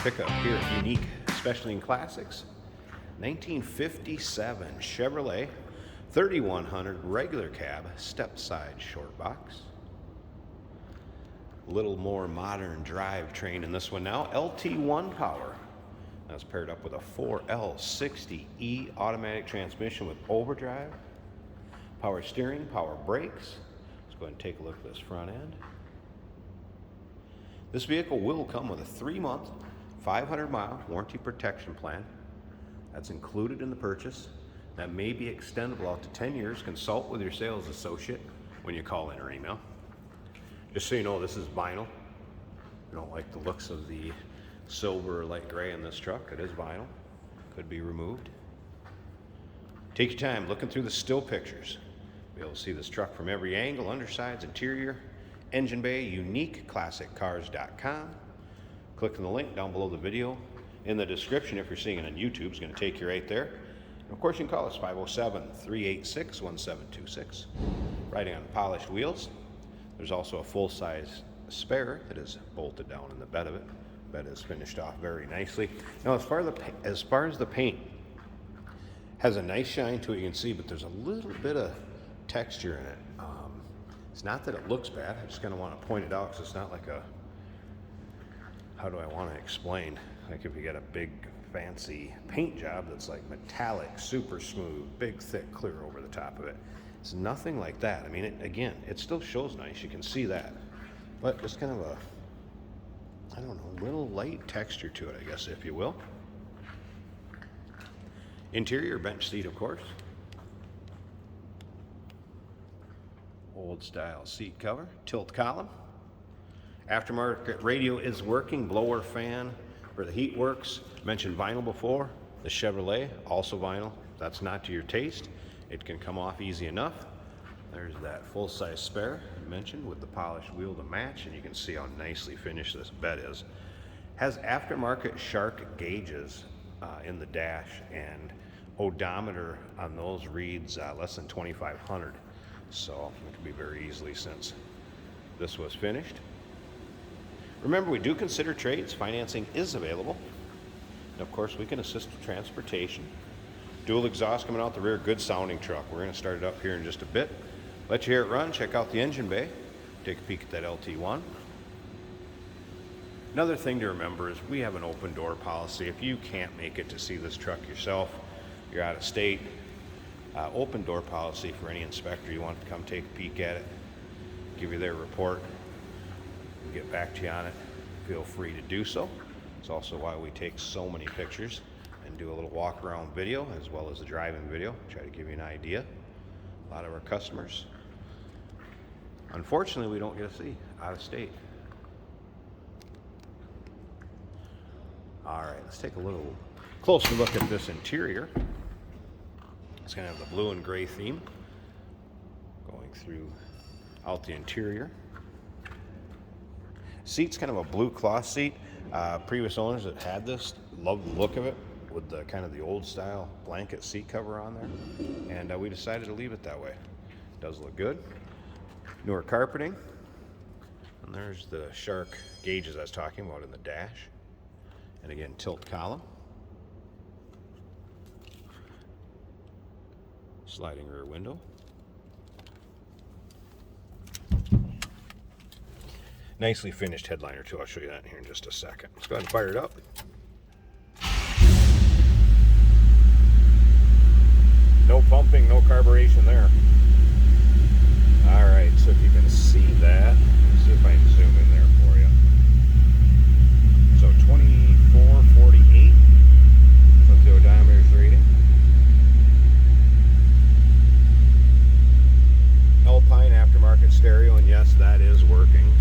pickup here at Unique Specialty and Classics. 1957 Chevrolet 3100 regular cab step side short box. A little more modern drivetrain in this one now. LT1 power. That's paired up with a 4L60E automatic transmission with overdrive, power steering, power brakes. Let's go ahead and take a look at this front end. This vehicle will come with a 3-month, 500-mile warranty protection plan. That's included in the purchase. That may be extendable out to 10 years. Consult with your sales associate when you call in or email. Just so you know, this is vinyl. If you don't like the looks of the silver or light gray in this truck, it is vinyl. Could be removed. Take your time looking through the still pictures. Be able to see this truck from every angle, undersides, interior, engine bay, uniqueclassiccars.com. Click on the link down below the video. In the description, if you're seeing it on YouTube, it's going to take you right there. And of course, you can call us 507-386-1726. Riding on polished wheels. There's also a full-size spare that is bolted down in the bed of it. The bed is finished off very nicely. Now, as far as the paint, has a nice shine to it, you can see, but there's a little bit of texture in it. It's not that it looks bad. I just kind of want to point it out because it's not like a, how do I want to explain? Like if you get a big fancy paint job that's like metallic, super smooth, big, thick, clear over the top of it. It's nothing like that. I mean, it still shows nice. You can see that. But just kind of a, I don't know, little light texture to it, I guess, if you will. Interior bench seat, of course. Old style seat cover, tilt column. Aftermarket radio is working, blower fan for the heat works. Mentioned vinyl before. The Chevrolet, also vinyl. That's not to your taste. It can come off easy enough. There's that full-size spare I mentioned with the polished wheel to match, and you can see how nicely finished this bed is. Has aftermarket Shark gauges in the dash, and odometer on those reads less than 2,500. So it can be very easily since this was finished. Remember, we do consider trades. Financing is available. And of course, we can assist with transportation. Dual exhaust coming out the rear, good sounding truck. We're going to start it up here in just a bit. Let you hear it run, check out the engine bay, take a peek at that LT1. Another thing to remember is we have an open door policy. If you can't make it to see this truck yourself, you're out of state, open door policy for any inspector you want to come take a peek at it, give you their report, and get back to you on it. Feel free to do so. It's also why we take so many pictures and do a little walk around video as well as the driving video, try to give you an idea. A lot of our customers, unfortunately, we don't get to see out of state. All right, let's take a little closer look at this interior. It's going to have the blue and gray theme going throughout the interior. Seat's kind of a blue cloth seat. Previous owners that had this loved the look of it with the kind of the old style blanket seat cover on there, and we decided to leave it that way. It does look good. Newer carpeting, and there's the Shark gauges I was talking about in the dash, and again, tilt column. Sliding rear window. Nicely finished headliner too. I'll show you that in here in just a second. Let's go ahead and fire it up. No pumping, no carburation there. All right, so if you can see that, let's see if I can zoom in there for you. So 2448, that's what the odometer's reading. Alpine aftermarket stereo, and yes, that is working.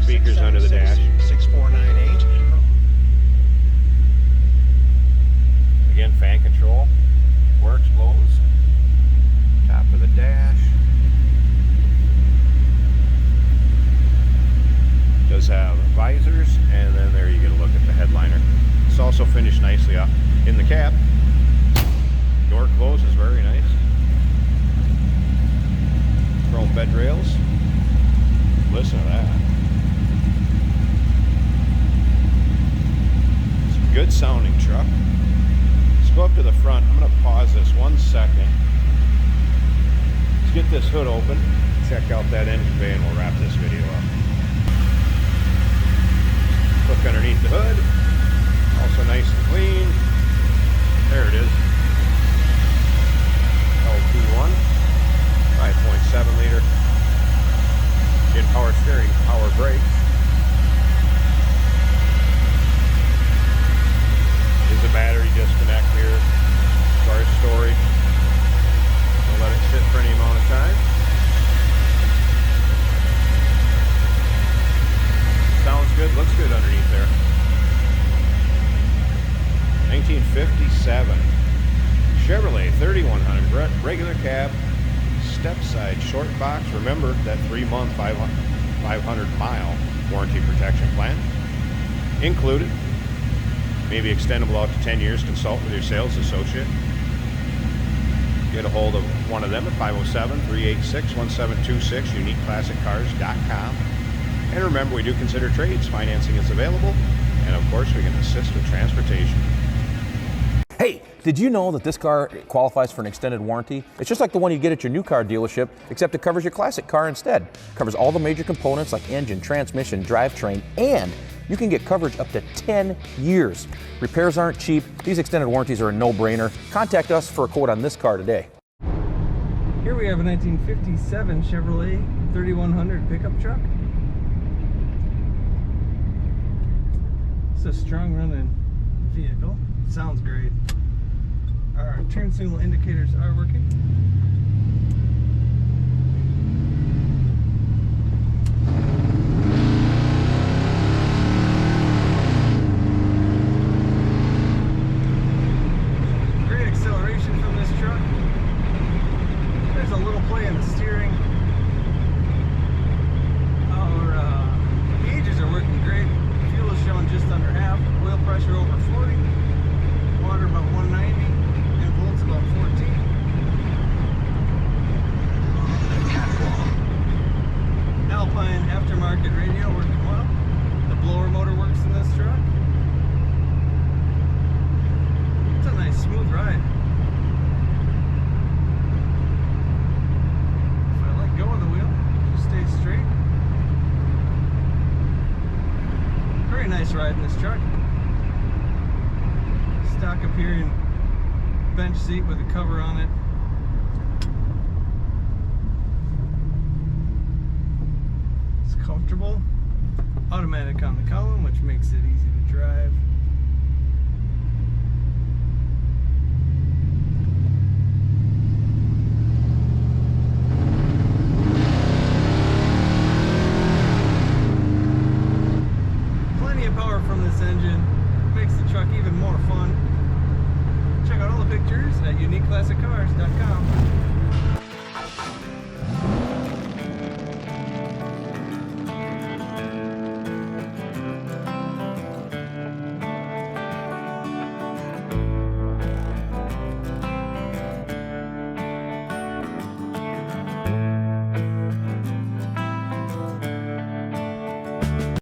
Speakers under the dash. 6498. Again, fan control works, blows. Top of the dash. Does have visors, and then there you get a look at the headliner. It's also finished nicely up in the cab. Door closes very nice. Chrome bed rails. Listen to that. Good sounding truck. Let's go up to the front. I'm going to pause this 1 second. Let's get this hood open. Check out that engine bay and we'll wrap this video up. Look underneath the hood. Also nice and clean. There it is. LT1. 5.7 liter. Get power steering, power brakes. Is a battery disconnect here as far as storage. We'll let it sit for any amount of time. Sounds good, looks good underneath there. 1957 Chevrolet 3100 regular cab, step side, short box. Remember that 3-month 500-mile warranty protection plan included. Maybe extendable out to 10 years. Consult with your sales associate. Get a hold of one of them at 507-386-1726, uniqueclassiccars.com. And remember, we do consider trades. Financing is available. And of course, we can assist with transportation. Hey, did you know that this car qualifies for an extended warranty? It's just like the one you get at your new car dealership, except it covers your classic car instead. It covers all the major components like engine, transmission, drivetrain, and you can get coverage up to 10 years. Repairs aren't cheap. These extended warranties are a no-brainer. Contact us for a quote on this car today. Here we have a 1957 Chevrolet 3100 pickup truck. It's a strong running vehicle. Sounds great. Our turn signal indicators are working. Great acceleration from this truck. There's a little play in the steering. Our gauges are working great. Fuel is showing just under half. Oil pressure over 40. Water about 190. And volts about 14. Alpine aftermarket radio working well. The blower motor works in this truck. It's a nice smooth ride. If I let go of the wheel, it just stays straight. Very nice ride in this truck. Stock appearing bench seat with a cover on it. It's comfortable. Automatic on the column, which makes it easy to drive.